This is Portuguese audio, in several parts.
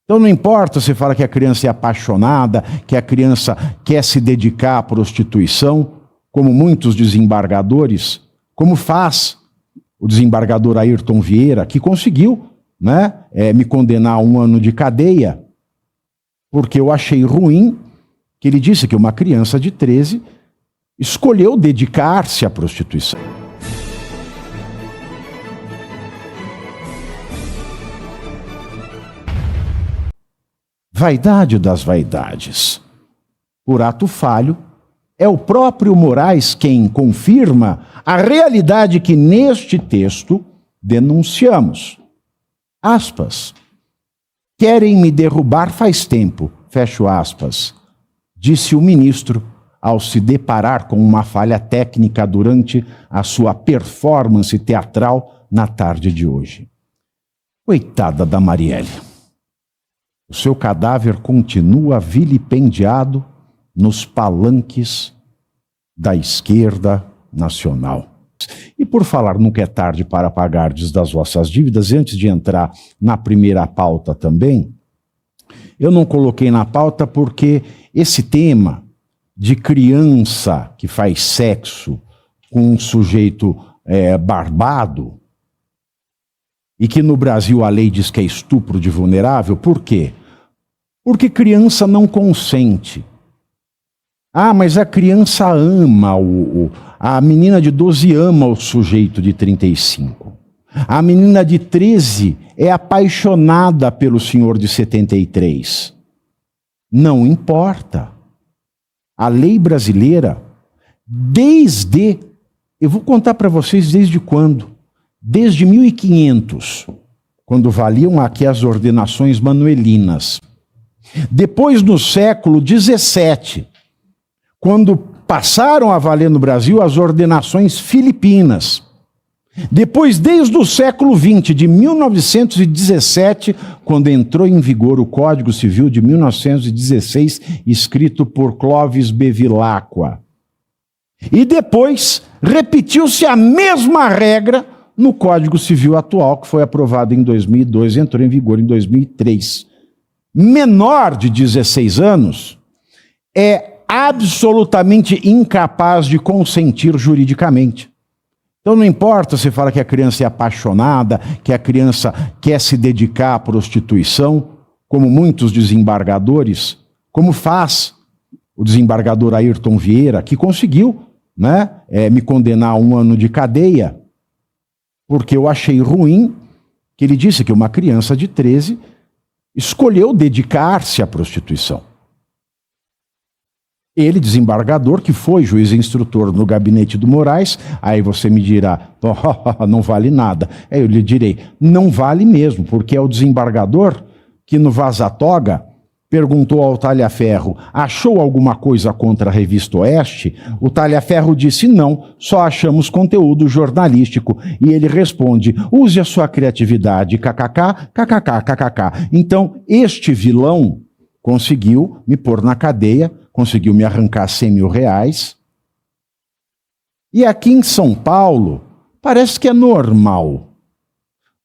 Então não importa se fala que a criança é apaixonada, que a criança quer se dedicar à prostituição, como muitos desembargadores, como faz o desembargador Ayrton Vieira, que conseguiu, né, me condenar a 1 ano de cadeia, porque eu achei ruim que ele disse que uma criança de 13 escolheu dedicar-se à prostituição. Vaidade das vaidades. Por ato falho, é o próprio Moraes quem confirma a realidade que neste texto denunciamos. Aspas. Querem me derrubar faz tempo, fecho aspas, disse o ministro ao se deparar com uma falha técnica durante a sua performance teatral na tarde de hoje. Coitada da Marielle. O seu cadáver continua vilipendiado nos palanques da esquerda nacional. E por falar nunca é tarde para pagardes das vossas dívidas, e antes de entrar na primeira pauta também, eu não coloquei na pauta porque esse tema de criança que faz sexo com um sujeito barbado, e que no Brasil a lei diz que é estupro de vulnerável, por quê? Porque criança não consente. Ah, mas a criança ama, a menina de 12 ama o sujeito de 35. A menina de 13 é apaixonada pelo senhor de 73. Não importa. A lei brasileira, eu vou contar para vocês desde quando. Desde 1500, quando valiam aqui as ordenações manuelinas. Depois, no século 17, quando passaram a valer no Brasil as ordenações filipinas. Depois, desde o século 20, de 1917, quando entrou em vigor o Código Civil de 1916, escrito por Clovis Bevilacqua. E depois, repetiu-se a mesma regra no Código Civil atual, que foi aprovado em 2002 e entrou em vigor em 2003. Menor de 16 anos é absolutamente incapaz de consentir juridicamente. Então não importa se fala que a criança é apaixonada, que a criança quer se dedicar à prostituição, como muitos desembargadores, como faz o desembargador Ayrton Vieira, que conseguiu, né, me condenar a 1 ano de cadeia, porque eu achei ruim que ele disse que uma criança de 13 escolheu dedicar-se à prostituição. Ele, desembargador, que foi juiz instrutor no gabinete do Moraes, aí você me dirá, oh, não vale nada. Aí eu lhe direi, não vale mesmo, porque é o desembargador que no Vaza-Toga perguntou ao Talhaferro, achou alguma coisa contra a Revista Oeste? O Talhaferro disse não, só achamos conteúdo jornalístico. E ele responde, use a sua criatividade, kkk, kkk, kkk. Então, este vilão conseguiu me pôr na cadeia, conseguiu me arrancar 100 mil reais. E aqui em São Paulo, parece que é normal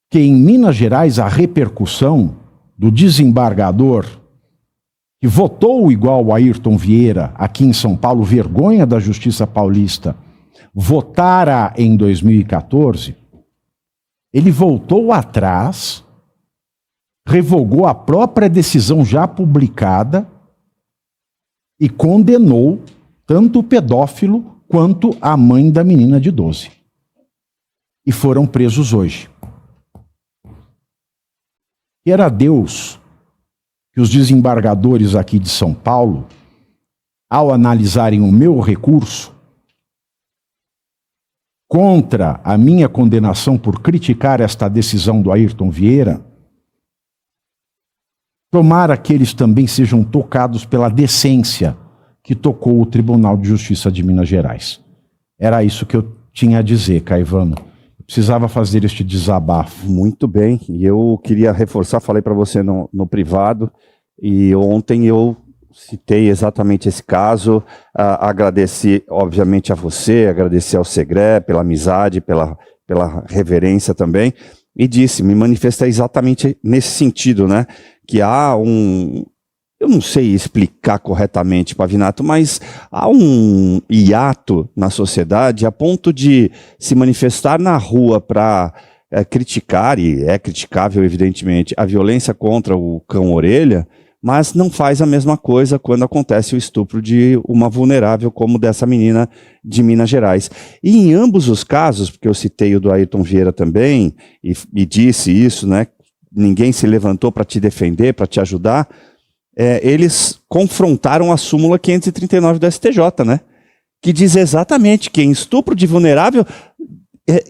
que em Minas Gerais a repercussão do desembargador que votou igual o Ayrton Vieira aqui em São Paulo, vergonha da Justiça Paulista, votara em 2014, ele voltou atrás, revogou a própria decisão já publicada e condenou tanto o pedófilo quanto a mãe da menina de 12. E foram presos hoje. E era Deus que os desembargadores aqui de São Paulo, ao analisarem o meu recurso contra a minha condenação por criticar esta decisão do Ayrton Vieira, tomara que eles também sejam tocados pela decência que tocou o Tribunal de Justiça de Minas Gerais. Era isso que eu tinha a dizer, Caivano. Precisava fazer este desabafo. Muito bem, e eu queria reforçar, falei para você no privado, e ontem eu citei exatamente esse caso, agradeci obviamente a você, agradeci ao Segré pela amizade, pela reverência também, e disse, me manifestei exatamente nesse sentido, né, que há eu não sei explicar corretamente, Pavinato, mas há um hiato na sociedade a ponto de se manifestar na rua para criticar, e é criticável, evidentemente, a violência contra o cão-orelha, mas não faz a mesma coisa quando acontece o estupro de uma vulnerável como dessa menina de Minas Gerais. E em ambos os casos, porque eu citei o do Ayrton Vieira também, e disse isso, né? Ninguém se levantou para te defender, para te ajudar, eles confrontaram a súmula 539 do STJ, né? Que diz exatamente que em estupro de vulnerável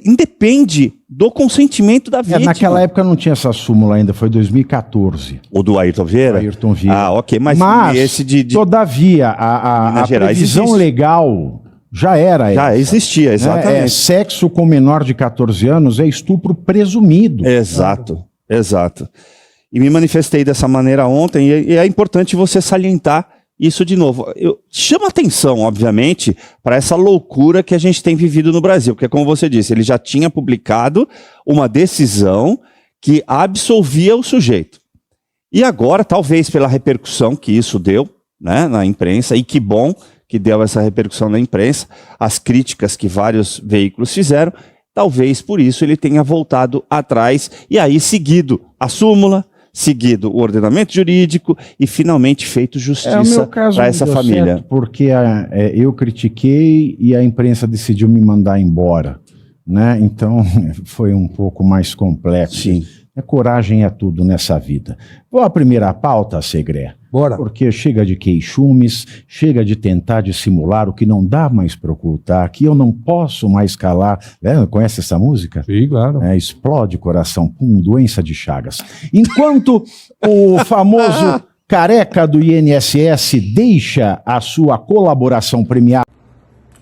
independe do consentimento da vítima. Naquela época não tinha essa súmula ainda, foi 2014. O do Ayrton Vieira? Ayrton Vieira. Ah, ok, mas esse todavia, a previsão existe. Legal já era já essa, existia, exatamente. Sexo com menor de 14 anos é estupro presumido. Exato, exato. E me manifestei dessa maneira ontem, e é importante você salientar isso de novo. Chama atenção, obviamente, para essa loucura que a gente tem vivido no Brasil, porque, como você disse, ele já tinha publicado uma decisão que absolvia o sujeito. E agora, talvez pela repercussão que isso deu, né, na imprensa, e que bom que deu essa repercussão na imprensa, as críticas que vários veículos fizeram, talvez por isso ele tenha voltado atrás e aí seguido a súmula, seguido o ordenamento jurídico e finalmente feito justiça para essa família. Certo, porque eu critiquei e a imprensa decidiu me mandar embora, né? Então foi um pouco mais complexo. Sim. Coragem é tudo nessa vida. Vou à primeira pauta, Segré. Bora. Porque chega de queixumes, chega de tentar dissimular o que não dá mais para ocultar, que eu não posso mais calar. Conhece essa música? Sim, claro. Explode coração, doença de Chagas. Enquanto o famoso careca do INSS deixa a sua colaboração premiada.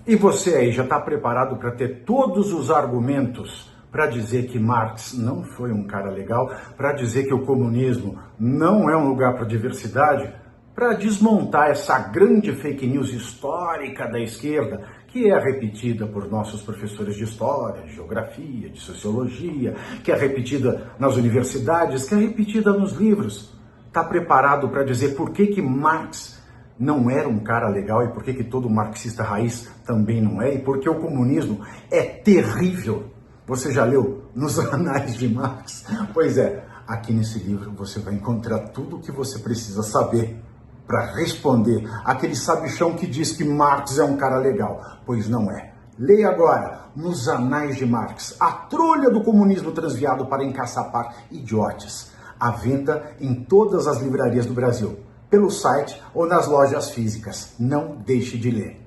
E você aí já está preparado para ter todos os argumentos para dizer que Marx não foi um cara legal, para dizer que o comunismo não é um lugar para diversidade, para desmontar essa grande fake news histórica da esquerda, que é repetida por nossos professores de história, de geografia, de sociologia, que é repetida nas universidades, que é repetida nos livros. Está preparado para dizer por que Marx não era um cara legal e por que todo marxista raiz também não é, e por que o comunismo é terrível? Você já leu Nos Anais de Marx? Pois é, aqui nesse livro você vai encontrar tudo o que você precisa saber para responder aquele sabichão que diz que Marx é um cara legal. Pois não é. Leia agora Nos Anais de Marx, a trolha do comunismo transviado para encaçapar idiotes. À venda em todas as livrarias do Brasil, pelo site ou nas lojas físicas. Não deixe de ler.